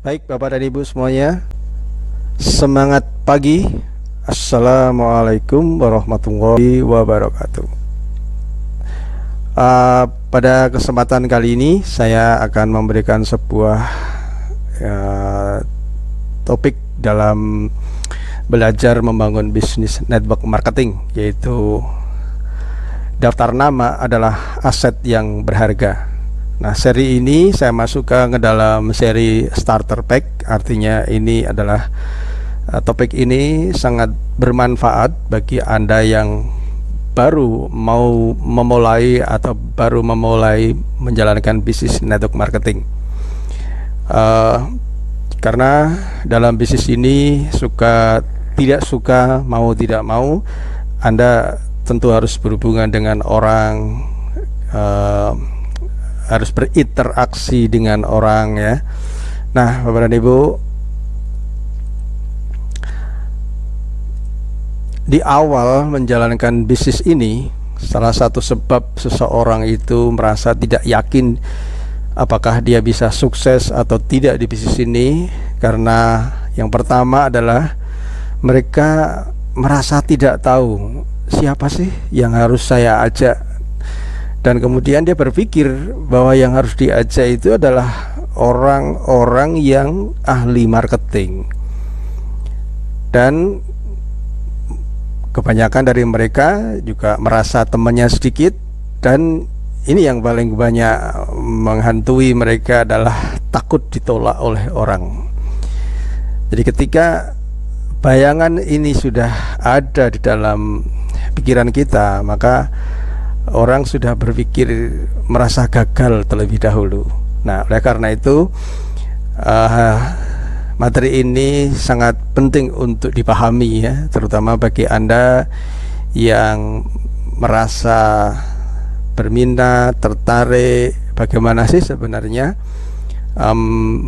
Baik Bapak dan Ibu semuanya, semangat pagi. Assalamualaikum warahmatullahi wabarakatuh. Pada kesempatan kali ini saya akan memberikan sebuah topik dalam belajar membangun bisnis network marketing, yaitu daftar nama adalah aset yang berharga. Nah, seri ini saya masukkan ke dalam seri starter pack. Artinya ini adalah topik ini sangat bermanfaat bagi Anda yang baru mau memulai atau baru memulai menjalankan bisnis network marketing. Karena dalam bisnis ini tidak suka, mau tidak mau, Anda tentu harus berhubungan dengan orang, harus berinteraksi dengan orang, ya. Nah, Bapak dan Ibu, di awal menjalankan bisnis ini, salah satu sebab seseorang itu merasa tidak yakin apakah dia bisa sukses atau tidak di bisnis ini, karena yang pertama adalah mereka merasa tidak tahu siapa sih yang harus saya ajak. Dan kemudian dia berpikir bahwa yang harus diajak itu adalah orang-orang yang ahli marketing. Dan kebanyakan dari mereka juga merasa temannya sedikit. Dan ini yang paling banyak menghantui mereka adalah takut ditolak oleh orang. Jadi ketika bayangan ini sudah ada di dalam pikiran kita, maka orang sudah berpikir merasa gagal terlebih dahulu. Nah, oleh karena itu materi ini sangat penting untuk dipahami, ya, terutama bagi Anda yang merasa berminat, tertarik bagaimana sih sebenarnya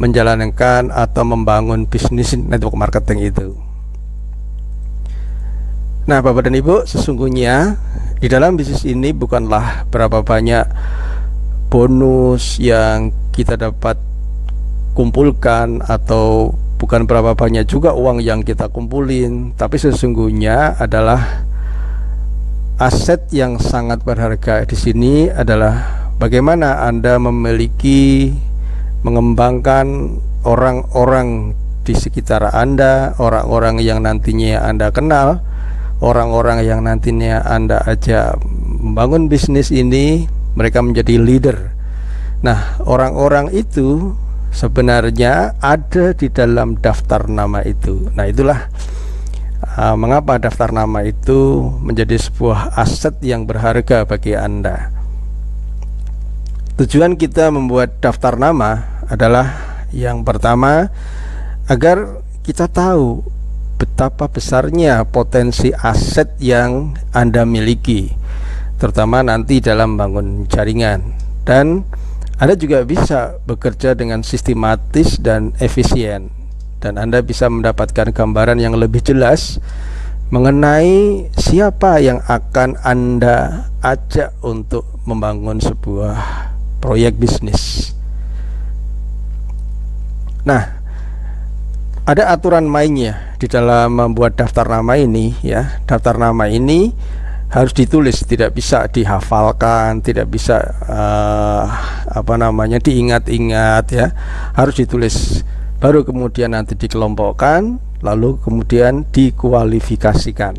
menjalankan atau membangun bisnis network marketing itu. Nah, Bapak dan Ibu, sesungguhnya di dalam bisnis ini bukanlah berapa banyak bonus yang kita dapat kumpulkan, atau bukan berapa banyak juga uang yang kita kumpulin, tapi sesungguhnya adalah aset yang sangat berharga di sini adalah bagaimana Anda mengembangkan orang-orang di sekitar Anda, orang-orang yang nantinya Anda kenal, orang-orang yang nantinya Anda ajak membangun bisnis ini, mereka menjadi leader. Nah, orang-orang itu sebenarnya ada di dalam daftar nama itu. Nah, itulah mengapa daftar nama itu menjadi sebuah aset yang berharga bagi Anda. Tujuan kita membuat daftar nama adalah yang pertama, agar kita tahu betapa besarnya potensi aset yang Anda miliki, terutama nanti dalam bangun jaringan. Dan Anda juga bisa bekerja dengan sistematis dan efisien, dan Anda bisa mendapatkan gambaran yang lebih jelas mengenai siapa yang akan Anda ajak untuk membangun sebuah proyek bisnis. Nah, ada aturan mainnya di dalam membuat daftar nama ini, ya. Daftar nama ini harus ditulis, tidak bisa dihafalkan, tidak bisa diingat-ingat, ya. Harus ditulis, baru kemudian nanti dikelompokkan, lalu kemudian dikualifikasikan.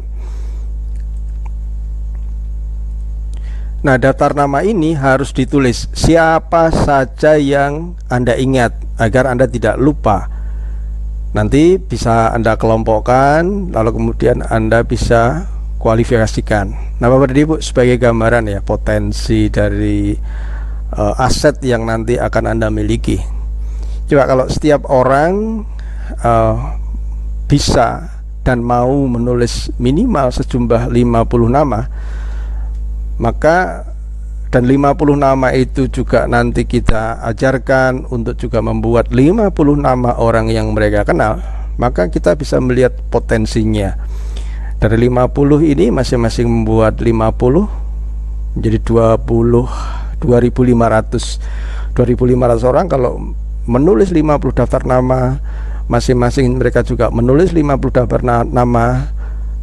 Nah, daftar nama ini harus ditulis siapa saja yang Anda ingat, agar Anda tidak lupa. Nanti bisa Anda kelompokkan, lalu kemudian Anda bisa kualifikasikan. Nah, Bapak dan Ibu, sebagai gambaran, ya, potensi dari aset yang nanti akan Anda miliki. Coba kalau setiap orang bisa dan mau menulis minimal sejumlah 50 nama, maka dan 50 nama itu juga nanti kita ajarkan untuk juga membuat 50 nama orang yang mereka kenal, maka kita bisa melihat potensinya. Dari 50 ini masing-masing membuat 50 menjadi 2.500 orang. Kalau menulis 50 daftar nama, masing-masing mereka juga menulis 50 daftar nama,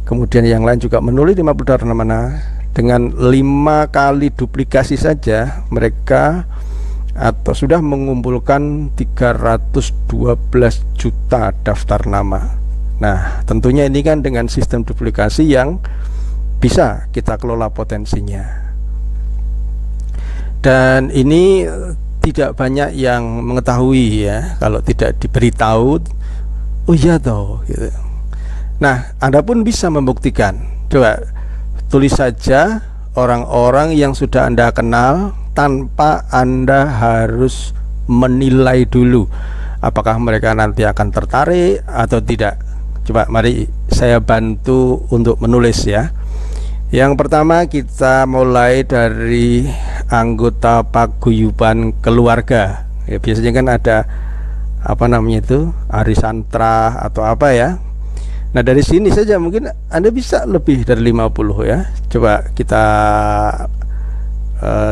kemudian yang lain juga menulis 50 daftar nama. Dengan 5 kali duplikasi saja mereka atau sudah mengumpulkan 312 juta daftar nama. Nah, tentunya ini kan dengan sistem duplikasi yang bisa kita kelola potensinya. Dan ini tidak banyak yang mengetahui ya, kalau tidak diberitahu, oh iya toh gitu. Nah, Anda pun bisa membuktikan. Coba tulis saja orang-orang yang sudah Anda kenal tanpa Anda harus menilai dulu apakah mereka nanti akan tertarik atau tidak. Coba mari saya bantu untuk menulis ya. Yang pertama kita mulai dari anggota paguyuban keluarga ya, biasanya kan ada apa namanya itu, arisantra atau apa ya. Nah, dari sini saja mungkin Anda bisa lebih dari 50 ya. Coba kita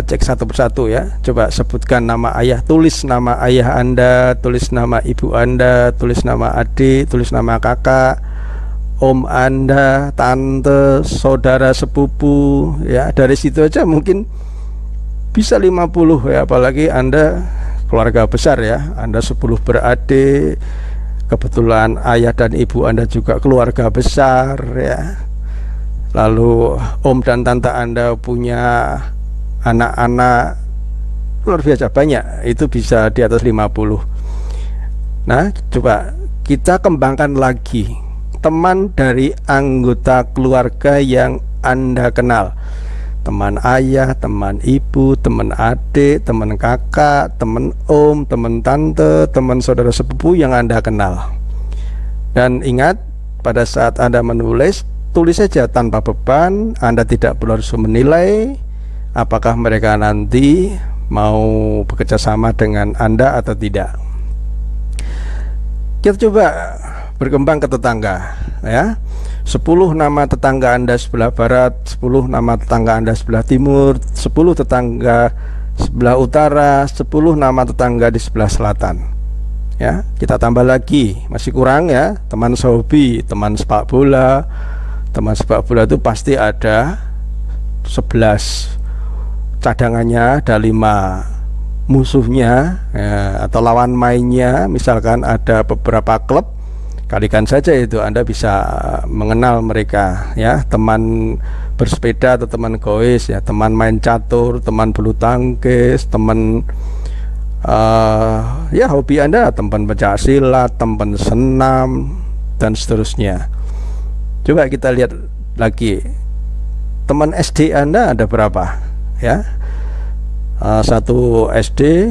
cek satu persatu ya. Coba sebutkan nama ayah, tulis nama ayah Anda, tulis nama ibu Anda, tulis nama adik, tulis nama kakak, om Anda, tante, saudara sepupu ya. Dari situ aja mungkin bisa 50 ya, apalagi Anda keluarga besar ya. Anda 10 beradik, kebetulan ayah dan ibu Anda juga keluarga besar ya. Lalu om dan tante Anda punya anak-anak luar biasa banyak, itu bisa di atas 50. Nah, coba kita kembangkan lagi teman dari anggota keluarga yang Anda kenal. Teman ayah, teman ibu, teman adik, teman kakak, teman om, teman tante, teman saudara sepupu yang Anda kenal. Dan ingat, pada saat Anda menulis, tulis saja tanpa beban. Anda tidak perlu harus menilai apakah mereka nanti mau bekerja sama dengan Anda atau tidak. Kita coba berkembang ke tetangga ya. 10 nama tetangga Anda sebelah barat, 10 nama tetangga Anda sebelah timur, 10 tetangga sebelah utara, 10 nama tetangga di sebelah selatan. Ya, kita tambah lagi, masih kurang ya, teman sehobi, teman sepak bola. Teman sepak bola itu pasti ada 11. Cadangannya ada 5. Musuhnya ya, atau lawan mainnya misalkan ada beberapa klub, kalikan saja itu, Anda bisa mengenal mereka ya. Teman bersepeda atau teman goes ya, teman main catur, teman bulu tangkis, teman ya hobi Anda, teman pencak silat, teman senam dan seterusnya. Coba kita lihat lagi, teman SD Anda ada berapa ya. Satu SD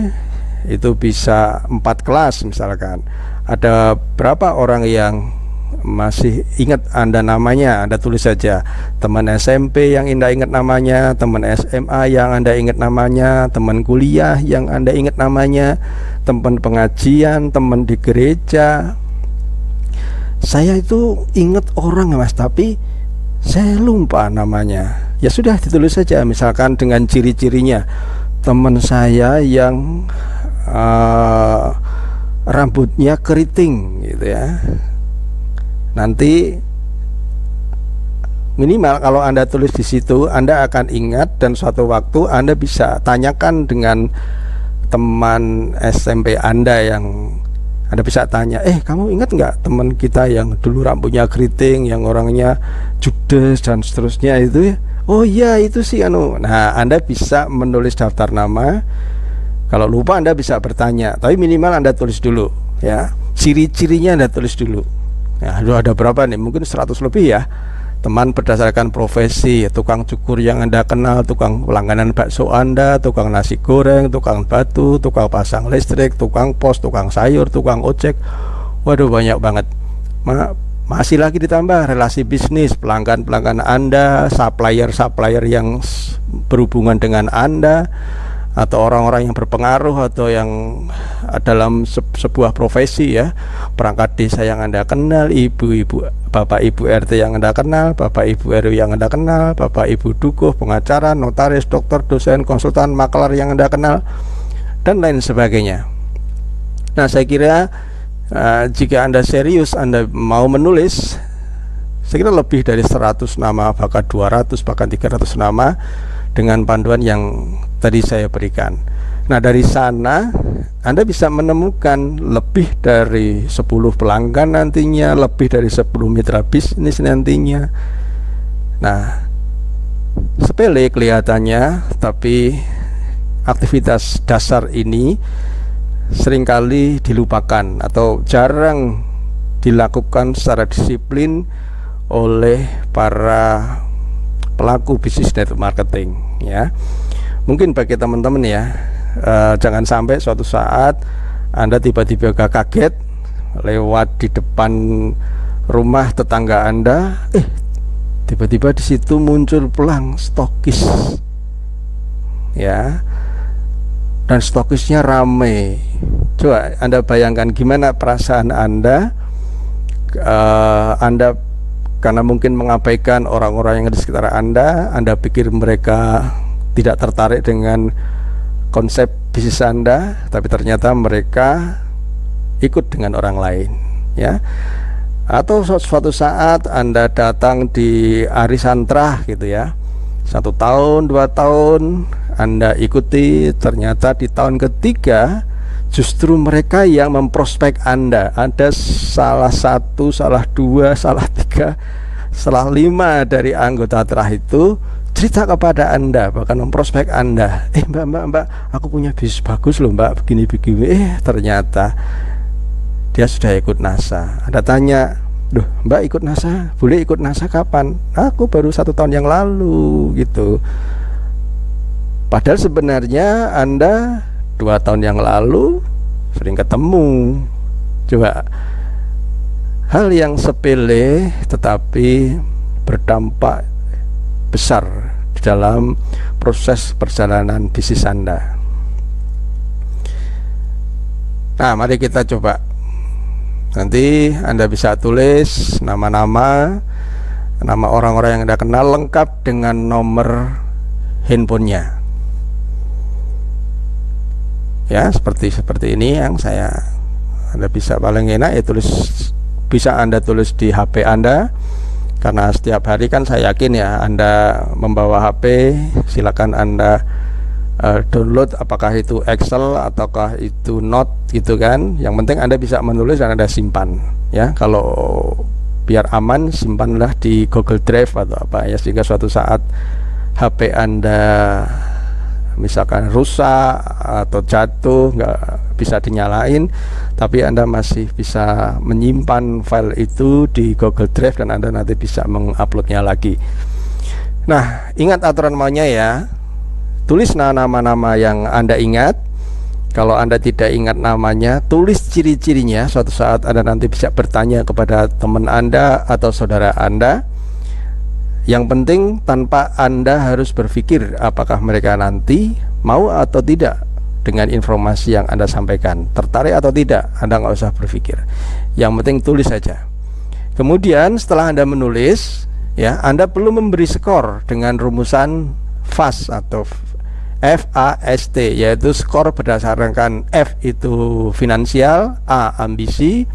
itu bisa 4 kelas misalkan. Ada berapa orang yang masih ingat Anda namanya? Anda tulis saja. Teman SMP yang Anda ingat namanya, teman SMA yang Anda ingat namanya, teman kuliah yang Anda ingat namanya, teman pengajian, teman di gereja. Saya itu ingat orang Mas, tapi saya lupa namanya. Ya sudah, ditulis saja misalkan dengan ciri-cirinya. Teman saya yang rambutnya keriting gitu ya. Nanti minimal kalau Anda tulis di situ, Anda akan ingat, dan suatu waktu Anda bisa tanyakan dengan teman SMP Anda yang Anda bisa tanya, kamu ingat nggak teman kita yang dulu rambutnya keriting, yang orangnya judes dan seterusnya itu ya? Oh iya, itu sih anu. Nah, Anda bisa menulis daftar nama. Kalau lupa Anda bisa bertanya, tapi minimal Anda tulis dulu ya. Ciri-cirinya Anda tulis dulu. Ya, ada berapa nih? Mungkin 100 lebih ya. Teman berdasarkan profesi, tukang cukur yang Anda kenal, tukang langganan bakso Anda, tukang nasi goreng, tukang batu, tukang pasang listrik, tukang pos, tukang sayur, tukang ojek. Waduh, banyak banget. Masih lagi ditambah relasi bisnis, pelanggan-pelanggan Anda, supplier-supplier yang berhubungan dengan Anda, atau orang-orang yang berpengaruh atau yang dalam sebuah profesi ya. Perangkat desa yang Anda kenal, ibu-ibu, bapak ibu RT yang Anda kenal, bapak ibu RW yang Anda kenal, bapak ibu dukuh, pengacara, notaris, dokter, dosen, konsultan, makelar yang Anda kenal, dan lain sebagainya. Nah, saya kira jika Anda serius, Anda mau menulis, saya kira lebih dari 100 nama, bahkan 200, bahkan 300 nama dengan panduan yang tadi saya berikan. Nah, dari sana Anda bisa menemukan lebih dari 10 pelanggan nantinya, lebih dari 10 mitra bisnis nantinya. Nah, sepele kelihatannya, tapi aktivitas dasar ini seringkali dilupakan atau jarang dilakukan secara disiplin oleh para pelaku bisnis network marketing, ya. Mungkin bagi teman-teman ya, jangan sampai suatu saat Anda tiba-tiba kaget lewat di depan rumah tetangga Anda, tiba-tiba di situ muncul pelang stokis, ya, dan stokisnya rame. Coba Anda bayangkan gimana perasaan Anda. Anda karena mungkin mengabaikan orang-orang yang ada di sekitar Anda pikir mereka tidak tertarik dengan konsep bisnis Anda, tapi ternyata mereka ikut dengan orang lain, ya. Atau suatu saat Anda datang di arisan trah gitu ya, 1 tahun 2 tahun Anda ikuti, ternyata di tahun ketiga justru mereka yang memprospek Anda. Ada salah 1, salah 2, salah 3, salah 5 dari anggota trah itu cerita kepada Anda, bahkan memprospek Anda. Mbak, aku punya bisnis bagus loh mbak, begini. Ternyata dia sudah ikut NASA. Anda tanya, "Duh, mbak ikut NASA? Boleh ikut NASA kapan?" "Aku baru 1 tahun yang lalu," gitu. Padahal sebenarnya Anda 2 tahun yang lalu sering ketemu. Coba, hal yang sepele tetapi berdampak besar di dalam proses perjalanan bisnis Anda. Nah, mari kita coba. Nanti Anda bisa tulis nama orang-orang yang Anda kenal lengkap dengan nomor handphonenya. Ya, seperti ini yang Anda bisa paling enak ya bisa Anda tulis di HP Anda, karena setiap hari kan saya yakin ya Anda membawa HP. Silakan Anda download, apakah itu Excel ataukah itu Note gitu kan. Yang penting Anda bisa menulis dan Anda simpan, ya. Kalau biar aman, simpanlah di Google Drive atau apa ya, sehingga suatu saat HP Anda misalkan rusak atau jatuh, nggak bisa dinyalain, tapi Anda masih bisa menyimpan file itu di Google Drive dan Anda nanti bisa menguploadnya lagi. Nah, ingat aturan maunya ya. Tulis nama-nama yang Anda ingat. Kalau Anda tidak ingat namanya, tulis ciri-cirinya. Suatu saat Anda nanti bisa bertanya kepada teman Anda atau saudara Anda. Yang penting tanpa Anda harus berpikir apakah mereka nanti mau atau tidak dengan informasi yang Anda sampaikan, tertarik atau tidak. Anda nggak usah berpikir, yang penting tulis saja. Kemudian setelah Anda menulis, ya, Anda perlu memberi skor dengan rumusan FAST atau FAST, yaitu skor berdasarkan F itu finansial, A ambisi,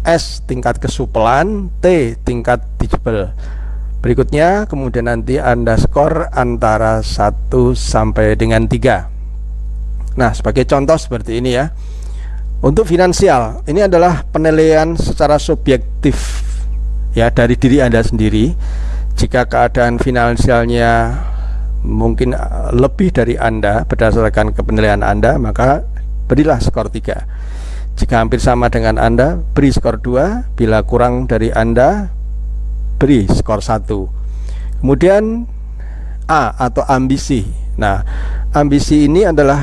S tingkat kesupelan, T tingkat teachable. Berikutnya kemudian nanti Anda skor antara 1 sampai dengan 3. Nah, sebagai contoh seperti ini ya. Untuk finansial, ini adalah penilaian secara subjektif ya dari diri Anda sendiri. Jika keadaan finansialnya mungkin lebih dari Anda berdasarkan penilaian Anda, maka berilah skor 3. Jika hampir sama dengan Anda, beri skor 2. Bila kurang dari Anda, beri skor 1. Kemudian A atau ambisi. Nah, ambisi ini adalah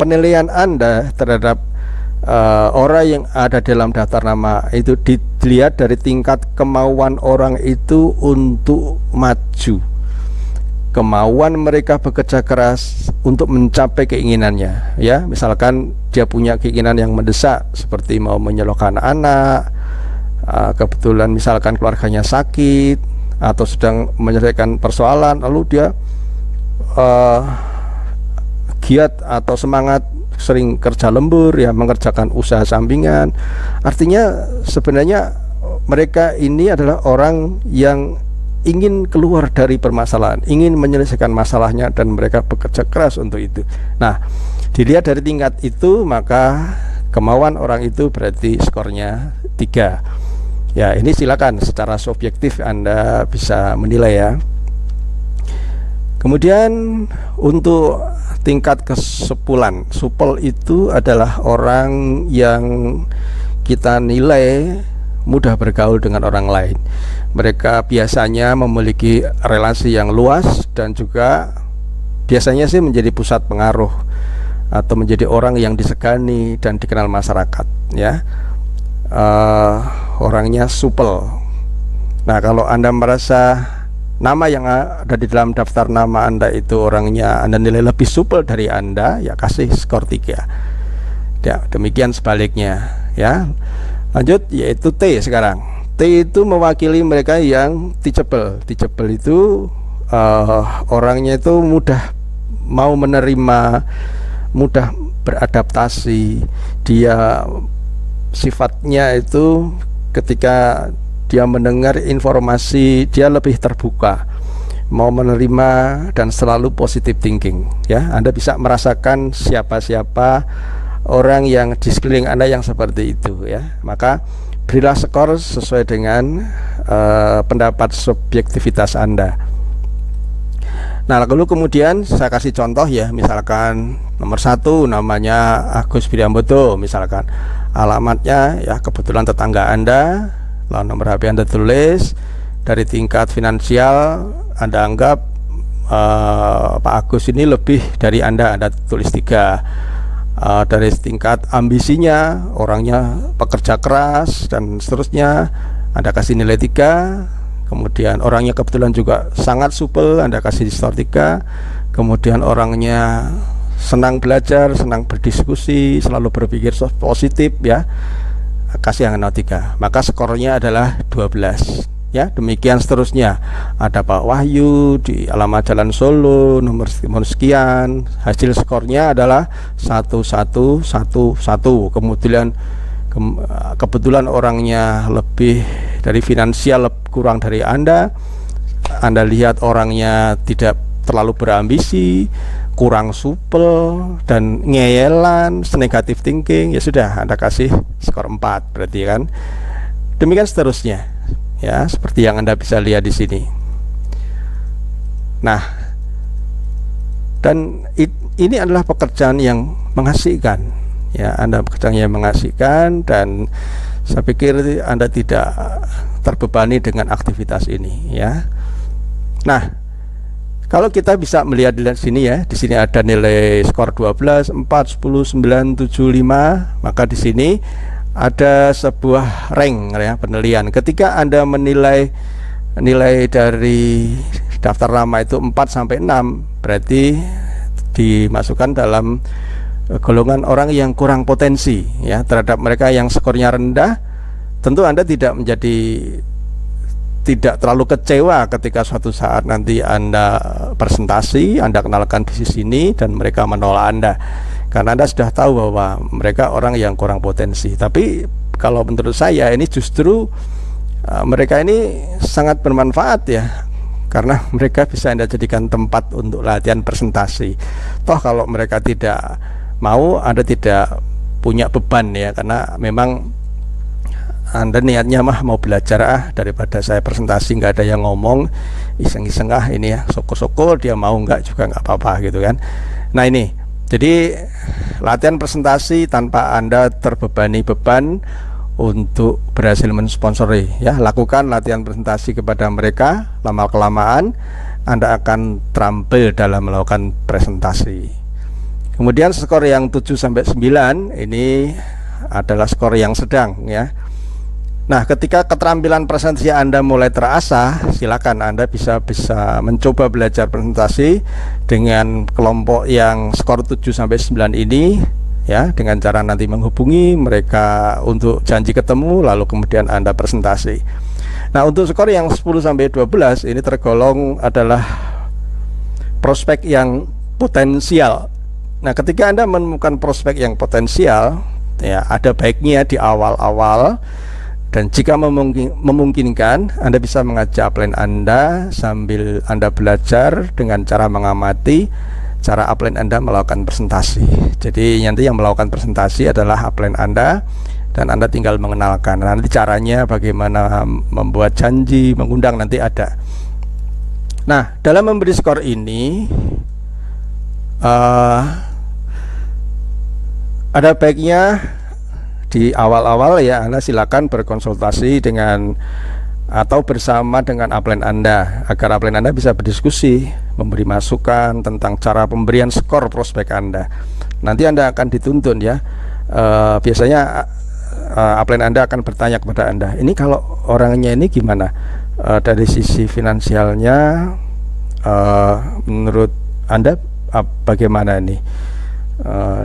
penilaian Anda terhadap orang yang ada dalam daftar nama. Itu dilihat dari tingkat kemauan orang itu untuk maju, kemauan mereka bekerja keras untuk mencapai keinginannya. Ya, misalkan dia punya keinginan yang mendesak seperti mau menyelokkan anak, kebetulan misalkan keluarganya sakit atau sedang menyelesaikan persoalan, lalu dia giat atau semangat sering kerja lembur ya, mengerjakan usaha sampingan. Artinya sebenarnya mereka ini adalah orang yang ingin keluar dari permasalahan, ingin menyelesaikan masalahnya, dan mereka bekerja keras untuk itu. Nah, dilihat dari tingkat itu, maka kemauan orang itu berarti skornya 3. Ya, ini silakan secara subjektif Anda bisa menilai ya. Kemudian untuk tingkat kesupulan, supel itu adalah orang yang kita nilai mudah bergaul dengan orang lain. Mereka biasanya memiliki relasi yang luas dan juga biasanya sih menjadi pusat pengaruh atau menjadi orang yang disegani dan dikenal masyarakat ya. Orangnya supel. Nah, kalau Anda merasa nama yang ada di dalam daftar nama Anda itu orangnya Anda nilai lebih supel dari Anda, ya kasih skor 3 ya. Demikian sebaliknya ya. Lanjut, yaitu T sekarang. T itu mewakili mereka yang teachable. Teachable itu orangnya itu mudah mau menerima, mudah beradaptasi. Dia sifatnya itu ketika dia mendengar informasi dia lebih terbuka, mau menerima dan selalu positive thinking ya. Anda bisa merasakan siapa-siapa orang yang di sekeliling Anda yang seperti itu ya. Maka berilah skor sesuai dengan pendapat subjektivitas Anda. Nah, lalu kemudian saya kasih contoh ya. Misalkan nomor 1 namanya Agus Priambodo, misalkan alamatnya ya kebetulan tetangga Anda, lalu nomor HP Anda tulis. Dari tingkat finansial Anda anggap Pak Agus ini lebih dari Anda tulis 3. Dari tingkat ambisinya, orangnya pekerja keras dan seterusnya, Anda kasih nilai 3. Kemudian orangnya kebetulan juga sangat supel, Anda kasih skor 3. Kemudian orangnya senang belajar, senang berdiskusi, selalu berpikir positif ya, kasih yang 3. Maka skornya adalah 12 ya. Demikian seterusnya. Ada Pak Wahyu di alamat Jalan Solo, nomor sekian, hasil skornya adalah 1111. Kebetulan orangnya lebih dari finansial, kurang dari Anda lihat orangnya tidak terlalu berambisi, kurang supel dan ngeyelan, negatif thinking, ya sudah Anda kasih skor 4 berarti kan. Demikian seterusnya ya, seperti yang Anda bisa lihat di sini. Nah, dan ini adalah pekerjaan yang mengasihkan ya. Anda pekerjaan yang mengasihkan, dan saya pikir Anda tidak terbebani dengan aktivitas ini ya. Nah, kalau kita bisa melihat di sini ya, di sini ada nilai skor 12, 4, 10, 9, 7, 5. Maka di sini ada sebuah rank ya, penilaian. Ketika Anda menilai nilai dari daftar nama itu 4 sampai 6, berarti dimasukkan dalam golongan orang yang kurang potensi ya. Terhadap mereka yang skornya rendah, tentu Anda tidak terlalu kecewa ketika suatu saat nanti Anda presentasi, Anda kenalkan bisnis ini dan mereka menolak Anda, karena Anda sudah tahu bahwa mereka orang yang kurang potensi. Tapi kalau menurut saya ini justru mereka ini sangat bermanfaat ya, karena mereka bisa Anda jadikan tempat untuk latihan presentasi. Toh kalau mereka tidak mau, Anda tidak punya beban ya, karena memang Anda niatnya mau belajar daripada saya presentasi nggak ada yang ngomong, iseng-iseng ini ya, soko-soko dia mau nggak juga nggak apa-apa gitu kan. Nah ini, jadi latihan presentasi tanpa Anda terbebani beban untuk berhasil mensponsori ya. Lakukan latihan presentasi kepada mereka, lama-kelamaan Anda akan terampil dalam melakukan presentasi. Kemudian skor yang 7 sampai 9 ini adalah skor yang sedang ya. Nah, ketika keterampilan presentasi Anda mulai terasah, silakan Anda bisa mencoba belajar presentasi dengan kelompok yang skor 7 sampai 9 ini ya, dengan cara nanti menghubungi mereka untuk janji ketemu, lalu kemudian Anda presentasi. Nah, untuk skor yang 10 sampai 12 ini tergolong adalah prospek yang potensial Nah, ketika Anda menemukan prospek yang potensial, ya ada baiknya di awal-awal, dan jika memungkinkan Anda bisa mengajak upline Anda sambil Anda belajar dengan cara mengamati cara upline Anda melakukan presentasi. Jadi nanti yang melakukan presentasi adalah upline Anda, dan Anda tinggal mengenalkan. Nanti caranya bagaimana membuat janji, mengundang, nanti ada. Nah, dalam memberi skor ini ada baiknya di awal-awal ya Anda silakan berkonsultasi dengan atau bersama dengan upline Anda, agar upline Anda bisa berdiskusi, memberi masukan tentang cara pemberian skor prospek Anda. Nanti Anda akan dituntun ya. Biasanya upline Anda akan bertanya kepada Anda, ini kalau orangnya ini gimana? Dari sisi finansialnya menurut Anda bagaimana ini?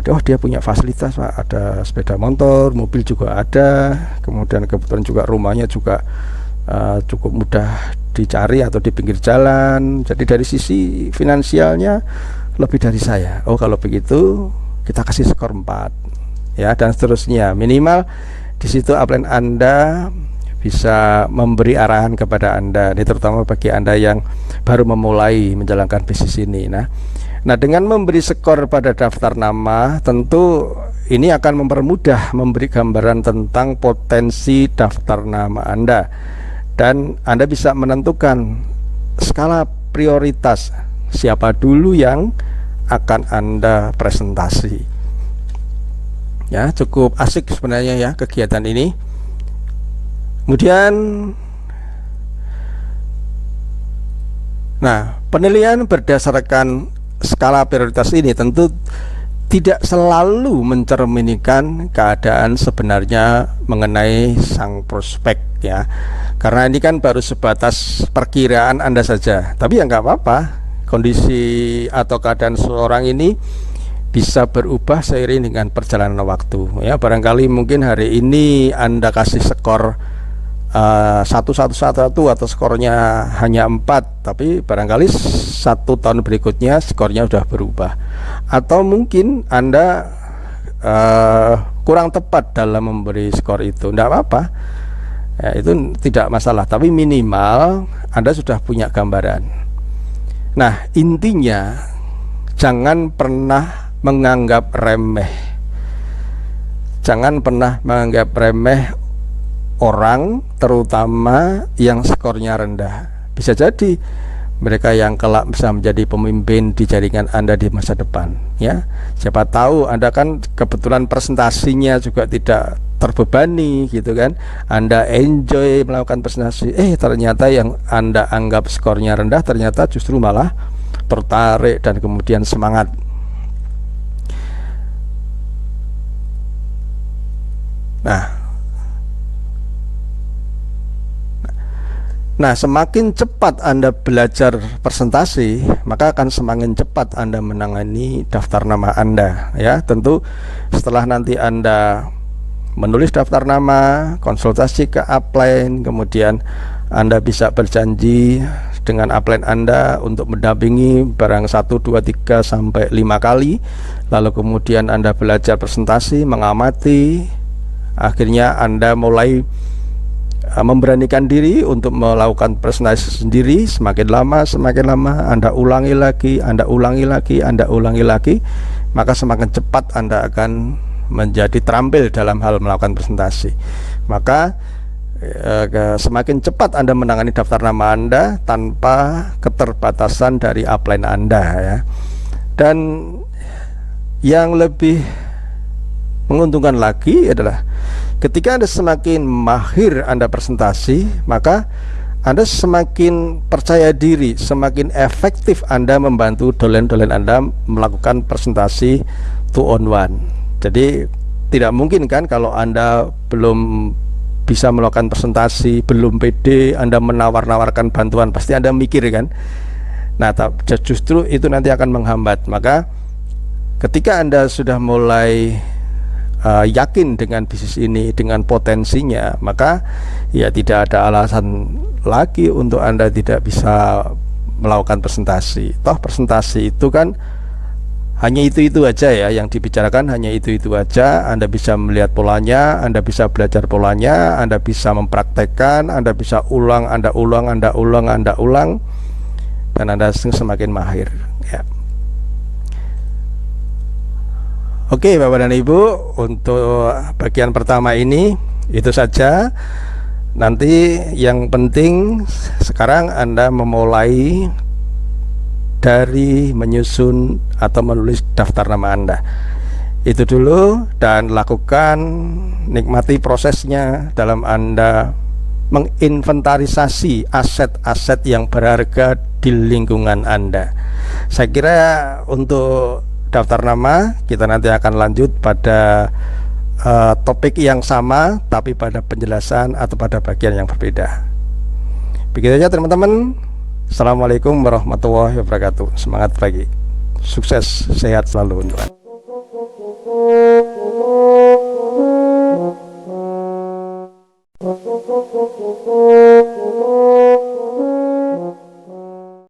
Oh, dia punya fasilitas, Pak. Ada sepeda motor, mobil juga ada, kemudian kebetulan juga rumahnya juga cukup mudah dicari atau di pinggir jalan. Jadi dari sisi finansialnya lebih dari saya. Oh, kalau begitu kita kasih skor 4 ya, dan seterusnya. Minimal di situ upline Anda bisa memberi arahan kepada Anda. Ini terutama bagi Anda yang baru memulai menjalankan bisnis ini. Nah, dengan memberi skor pada daftar nama, tentu ini akan mempermudah memberi gambaran tentang potensi daftar nama Anda, dan Anda bisa menentukan skala prioritas siapa dulu yang akan Anda presentasi. Ya, cukup asik sebenarnya ya kegiatan ini. Kemudian, nah, penilaian berdasarkan skala prioritas ini tentu tidak selalu mencerminkan keadaan sebenarnya mengenai sang prospek ya, karena ini kan baru sebatas perkiraan Anda saja. Tapi ya nggak apa-apa, kondisi atau keadaan seorang ini bisa berubah seiring dengan perjalanan waktu ya. Barangkali mungkin hari ini Anda kasih skor 1-1-1 atau skornya hanya 4, tapi barangkali 1 tahun berikutnya skornya sudah berubah, atau mungkin Anda kurang tepat dalam memberi skor itu. Tidak apa-apa ya, itu tidak masalah, tapi minimal Anda sudah punya gambaran. Nah, intinya jangan pernah menganggap remeh, jangan pernah menganggap remeh orang, terutama yang skornya rendah. Bisa jadi mereka yang kelak bisa menjadi pemimpin di jaringan Anda di masa depan ya. Siapa tahu Anda kan kebetulan presentasinya juga tidak terbebani gitu kan, Anda enjoy melakukan presentasi, ternyata yang Anda anggap skornya rendah ternyata justru malah tertarik dan kemudian semangat. Nah, semakin cepat Anda belajar presentasi, maka akan semakin cepat Anda menangani daftar nama Anda ya. Tentu setelah nanti Anda menulis daftar nama, konsultasi ke upline, kemudian Anda bisa berjanji dengan upline Anda untuk mendampingi barang 1, 2, 3 sampai 5 kali. Lalu kemudian Anda belajar presentasi, mengamati. Akhirnya Anda mulai memberanikan diri untuk melakukan presentasi sendiri. Semakin lama Anda ulangi lagi, Anda ulangi lagi, maka semakin cepat Anda akan menjadi terampil dalam hal melakukan presentasi. Maka semakin cepat Anda menangani daftar nama Anda tanpa keterbatasan dari upline Anda ya. Dan yang lebih menguntungkan lagi adalah ketika Anda semakin mahir Anda presentasi, maka Anda semakin percaya diri, semakin efektif Anda membantu dolen-dolen Anda melakukan presentasi 2-on-1. Jadi tidak mungkin kan kalau Anda belum bisa melakukan presentasi, belum pede, Anda menawar-nawarkan bantuan, pasti Anda mikir kan. Nah, justru itu nanti akan menghambat. Maka ketika Anda sudah mulai yakin dengan bisnis ini, dengan potensinya, maka ya tidak ada alasan lagi untuk Anda tidak bisa melakukan presentasi. Toh presentasi itu kan hanya itu aja ya yang dibicarakan, hanya itu aja. Anda bisa melihat polanya, Anda bisa belajar polanya, Anda bisa mempraktekkan, Anda bisa ulang, Anda ulang, dan Anda semakin mahir ya. Oke Bapak dan Ibu, untuk bagian pertama ini itu saja. Nanti yang penting sekarang Anda memulai dari menyusun atau menulis daftar nama Anda. Itu dulu, dan lakukan, nikmati prosesnya dalam Anda menginventarisasi aset-aset yang berharga di lingkungan Anda. Saya kira untuk daftar nama kita nanti akan lanjut pada topik yang sama tapi pada penjelasan atau pada bagian yang berbeda. Begitu saja teman-teman. Assalamualaikum warahmatullahi wabarakatuh. Semangat pagi, sukses, sehat selalu untuk Anda.